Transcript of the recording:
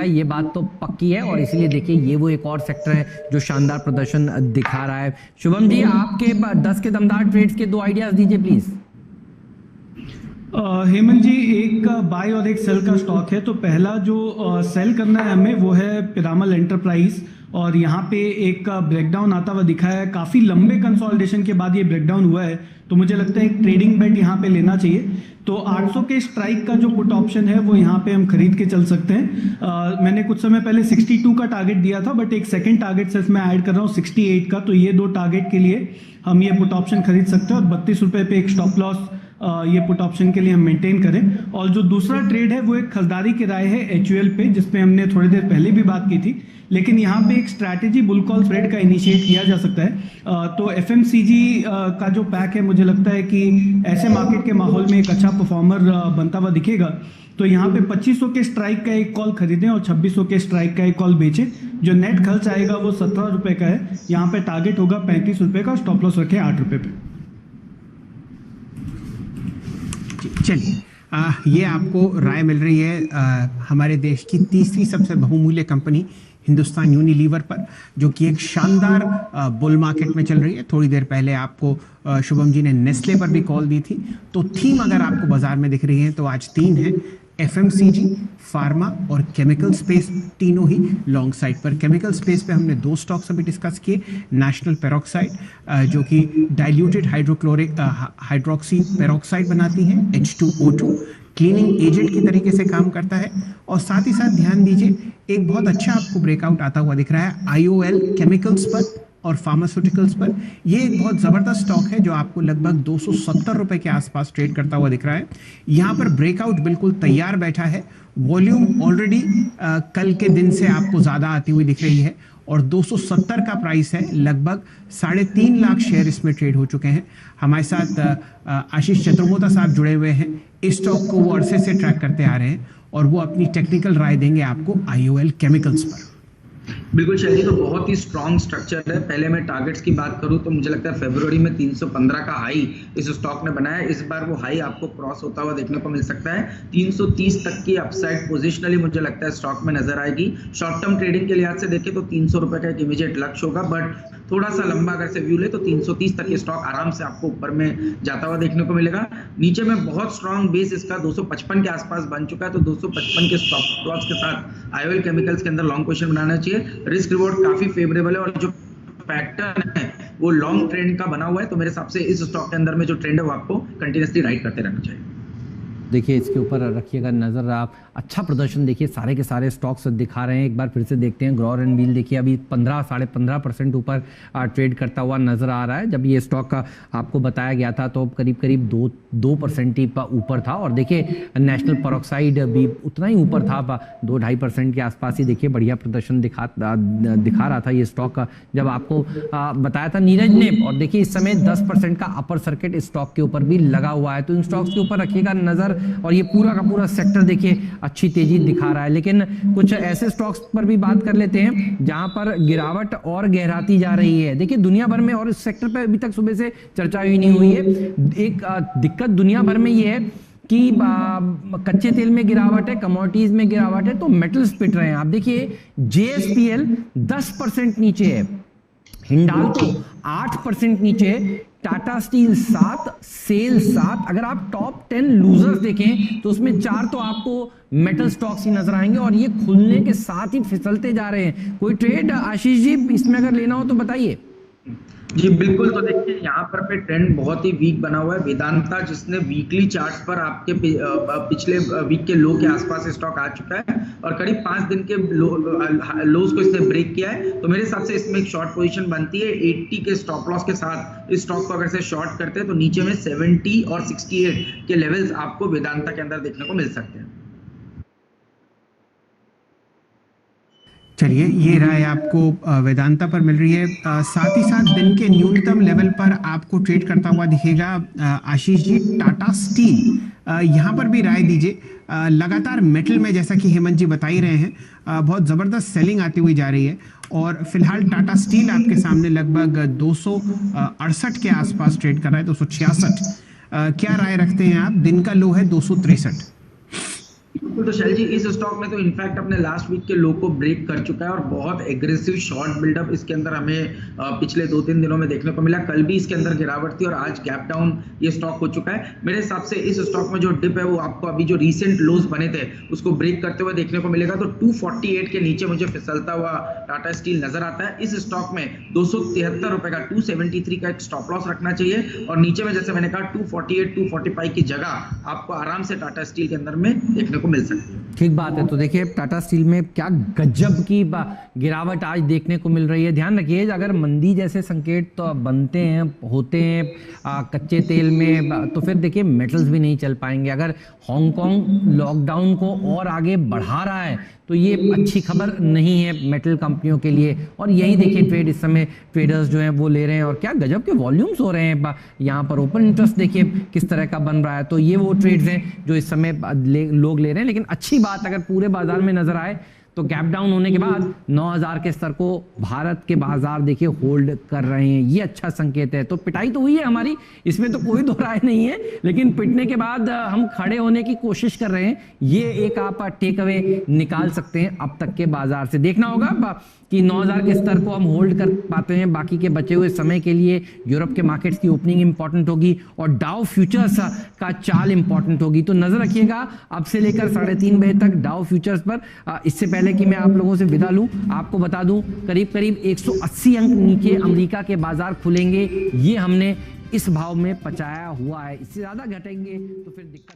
ये बात तो पक्की है और इसलिए देखिए ये वो एक और सेक्टर है जो शानदार प्रदर्शन दिखा रहा है। शुभम जी, आपके 10 के दमदार ट्रेड्स के 2 आइडियाज दीजिए प्लीज। हेमंत जी, एक बाय और एक सेल का स्टॉक है। तो पहला जो सेल करना है हमें वो है पिरामल एंटरप्राइज, और यहाँ पे एक ब्रेकडाउन आता हुआ दिखा है। काफ़ी लंबे कंसोलिडेशन के बाद ये ब्रेकडाउन हुआ है, तो मुझे लगता है एक ट्रेडिंग बेट यहाँ पे लेना चाहिए। तो 800 के स्ट्राइक का जो पुट ऑप्शन है वो यहाँ पे हम खरीद के चल सकते हैं। मैंने कुछ समय पहले 62 का टारगेट दिया था, बट एक सेकंड टारगेट से मैं ऐड कर रहा हूँ 68 का। तो ये 2 टारगेट के लिए हम ये पुट ऑप्शन खरीद सकते हैं, और 32 रुपये पे एक स्टॉप लॉस ये पुट ऑप्शन के लिए हम मेंटेन करें। और जो दूसरा ट्रेड है वो एक खरीदारी की राय है HUL पे, जिसपे हमने थोड़ी देर पहले भी बात की थी, लेकिन यहाँ पे एक स्ट्रैटेजी बुल कॉल ट्रेड का इनिशिएट किया जा सकता है। तो FMCG का जो पैक है, मुझे लगता है कि ऐसे मार्केट के माहौल में एक अच्छा परफॉर्मर बनता हुआ दिखेगा। तो यहाँ पे 2500 के स्ट्राइक का एक कॉल खरीदें और 2600 के स्ट्राइक का एक कॉल बेचें। जो नेट खर्च आएगा वो 17 रुपये का है। यहाँ पे टारगेट होगा 35 रुपये का, स्टॉप लॉस रखें 8 रुपये पे। चलिए, ये आपको राय मिल रही है हमारे देश की तीसरी सबसे बहुमूल्य कंपनी हिंदुस्तान यूनिलीवर पर, जो कि एक शानदार बुल मार्केट में चल रही है। थोड़ी देर पहले आपको शुभम जी ने नेस्ले पर भी कॉल दी थी। तो थीम अगर आपको बाजार में दिख रही है तो आज 3 है, FMCG, फार्मा और केमिकल स्पेस, तीनों ही लॉन्ग साइड पर। केमिकल स्पेस पे हमने 2 स्टॉक्स अभी डिस्कस किए। नेशनल पेरोक्साइड जो कि डाइल्यूटेड हाइड्रोक्सी पेरोक्साइड बनाती है, H2O2, क्लीनिंग एजेंट की तरीके से काम करता है। और साथ ही साथ ध्यान दीजिए, एक बहुत अच्छा आपको ब्रेकआउट आता हुआ दिख रहा है IOL केमिकल्स पर और फार्मास्यूटिकल्स पर। ये एक बहुत ज़बरदस्त स्टॉक है जो आपको लगभग 270 रुपये के आसपास ट्रेड करता हुआ दिख रहा है। यहाँ पर ब्रेकआउट बिल्कुल तैयार बैठा है। वॉल्यूम ऑलरेडी कल के दिन से आपको ज़्यादा आती हुई दिख रही है, और 270 का प्राइस है। लगभग 3.5 लाख शेयर इसमें ट्रेड हो चुके हैं। हमारे साथ आशीष चतुर्मोता साहब जुड़े हुए हैं। इस स्टॉक को वो अरसे से ट्रैक करते आ रहे हैं, और वो अपनी टेक्निकल राय देंगे आपको IOL केमिकल्स पर। बिल्कुल शैली, तो बहुत ही स्ट्रॉन्ग स्ट्रक्चर है। पहले मैं टारगेट्स की बात करूं तो मुझे लगता है फरवरी में 315 का हाई इस स्टॉक ने बनाया। इस बार वो हाई आपको क्रॉस होता हुआ देखने को मिल सकता है। 330 तक की अपसाइड पोजिशनली मुझे लगता है स्टॉक में नजर आएगी। शॉर्ट टर्म ट्रेडिंग के लिहाज से देखें तो 300 रुपए का एक इमीडिएट लक्ष्य होगा, बट थोड़ा सा लंबा अगर से व्यू ले तो 330 तक के स्टॉक आराम से आपको ऊपर में जाता हुआ देखने को मिलेगा। नीचे में बहुत स्ट्रॉन्ग बेस इसका 255 के आसपास बन चुका है, तो 255 के स्टॉप लॉस के साथ IOL केमिकल्स के अंदर लॉन्ग पोजीशन बनाना चाहिए। रिस्क रिवॉर्ड काफी फेवरेबल है, और जो पैटर्न है वो लॉन्ग ट्रेंड का बना हुआ है। तो मेरे हिसाब से इस स्टॉक के अंदर में जो ट्रेंड है वो आपको कंटिन्यूसली राइड करते रहना चाहिए। देखिए इसके ऊपर रखिएगा नज़र आप। अच्छा प्रदर्शन देखिए सारे के सारे स्टॉक्स दिखा रहे हैं। एक बार फिर से देखते हैं ग्रोवर एंड व्हील, देखिए अभी 15-15.5% ऊपर ट्रेड करता हुआ नज़र आ रहा है। जब ये स्टॉक का आपको बताया गया था तो करीब 2% ही ऊपर था, और देखिए नेशनल पेरोक्साइड भी उतना ही ऊपर था, 2-2.5% के आसपास ही देखिए बढ़िया प्रदर्शन दिखा रहा था ये स्टॉक का जब आपको बताया था नीरज ने। और देखिए इस समय 10% का अपर सर्किट इस स्टॉक के ऊपर भी लगा हुआ है। तो इन स्टॉक्स के ऊपर रखिएगा नज़र, और ये पूरा का पूरा सेक्टर देखिए अच्छी तेजी दिखा रहा है। लेकिन कुछ ऐसे स्टॉक्स पर भी बात कर लेते हैं जहां पर गिरावट और गहराती जा रही है। देखिए दुनिया भर में, और इस सेक्टर पर अभी तक सुबह से चर्चा ही नहीं हुई है, एक दिक्कत दुनिया भर में ये है कि कच्चे तेल में गिरावट है, कमोडिटीज में गिरावट है, तो मेटल्स पिट रहे हैं। आप देखिए JSPL 10% नीचे है, हिंडाल्को 8% नीचे है, टाटा स्टील 7, सेल 7। अगर आप टॉप 10 लूजर्स देखें तो उसमें 4 तो आपको मेटल स्टॉक्स ही नजर आएंगे, और ये खुलने के साथ ही फिसलते जा रहे हैं। कोई ट्रेड आशीष जी इसमें अगर लेना हो तो बताइए। जी बिल्कुल, तो देखिए यहाँ पर पे ट्रेंड बहुत ही वीक बना हुआ है। वेदांता जिसने वीकली चार्ट्स पर आपके पिछले वीक के लो के आसपास स्टॉक आ चुका है, और करीब 5 दिन के लोज को इसने ब्रेक किया है। तो मेरे हिसाब से इसमें एक शॉर्ट पोजीशन बनती है 80 के स्टॉप लॉस के साथ। इस स्टॉक को अगर से शॉर्ट करते हैं तो नीचे में 70 और 68 के लेवल्स आपको वेदांता के अंदर देखने को मिल सकते हैं। चलिए, ये राय आपको वेदांता पर मिल रही है। साथ ही साथ दिन के न्यूनतम लेवल पर आपको ट्रेड करता हुआ दिखेगा आशीष जी टाटा स्टील। यहाँ पर भी राय ददीजिए। लगातार मेटल में, जैसा कि हेमंत जी बता ही रहे हैं, बहुत ज़बरदस्त सेलिंग आती हुई जा रही है, और फिलहाल टाटा स्टील आपके सामने लगभग 268 के आसपास ट्रेड कर रहा है, 266। क्या राय रखते हैं आप? दिन का लो है 263। बिल्कुल, तो शैल जी इस स्टॉक में तो इनफैक्ट अपने लास्ट वीक के लो को ब्रेक कर चुका है और बहुत एग्रेसिव शॉर्ट बिल्डअप इसके अंदर हमें पिछले 2-3 दिनों में देखने को मिला। कल भी इसके अंदर गिरावट थी और आज गैप डाउन ये स्टॉक हो चुका है। मेरे हिसाब से इस स्टॉक में जो डिप है वो आपको अभी जो रीसेंट लोज बने थे उसको ब्रेक करते हुए देखने को मिलेगा। तो 248 के नीचे मुझे फिसलता हुआ टाटा स्टील नजर आता है। इस स्टॉक में 273 रुपए का 273 का एक स्टॉप लॉस रखना चाहिए और नीचे में जैसे मैंने कहा 248 245 की जगह आपको आराम से टाटा स्टील के अंदर में देखने को मिल सकती है। ठीक बात है। तो देखिए टाटा स्टील में क्या गजब की गिरावट आज देखने को मिल रही है। ध्यान रखिए अगर मंदी जैसे संकेत तो बनते हैं होते हैं कच्चे तेल में, तो फिर देखिए मेटल्स भी नहीं चल पाएंगे। अगर हांगकांग लॉकडाउन को और आगे बढ़ा रहा है तो ये अच्छी खबर नहीं है मेटल कंपनियों के लिए। और यही देखिए ट्रेड इस समय ट्रेडर्स जो हैं वो ले रहे हैं और क्या गजब के वॉल्यूम्स हो रहे हैं। यहाँ पर ओपन इंटरेस्ट देखिए किस तरह का बन रहा है। तो ये वो ट्रेड्स हैं जो इस समय लोग ले रहे हैं। लेकिन अच्छी बात अगर पूरे बाजार में नजर आए तो गैप डाउन होने के बाद 9000 के स्तर को भारत के बाजार देखिए होल्ड कर रहे हैं, ये अच्छा संकेत है। तो पिटाई तो हुई है हमारी, इसमें तो कोई दो राय नहीं है, लेकिन पिटने के बाद हम खड़े होने की कोशिश कर रहे हैं। ये एक आप टेक अवे निकाल सकते हैं अब तक के बाजार से। देखना होगा कि 9000 के स्तर को हम होल्ड कर पाते हैं। बाकी के बचे हुए समय के लिए यूरोप के मार्केट्स की ओपनिंग इंपॉर्टेंट होगी और डाउ फ्यूचर्स का चाल इंपॉर्टेंट होगी। तो नजर रखिएगा अब से लेकर 3:30 बजे तक डाउ फ्यूचर्स पर। इससे पहले कि मैं आप लोगों से विदा लूं, आपको बता दूं करीब 180 अंक नीचे अमेरिका के बाजार खुलेंगे। ये हमने इस भाव में पचाया हुआ है, इससे ज्यादा घटेंगे तो फिर दिक्कत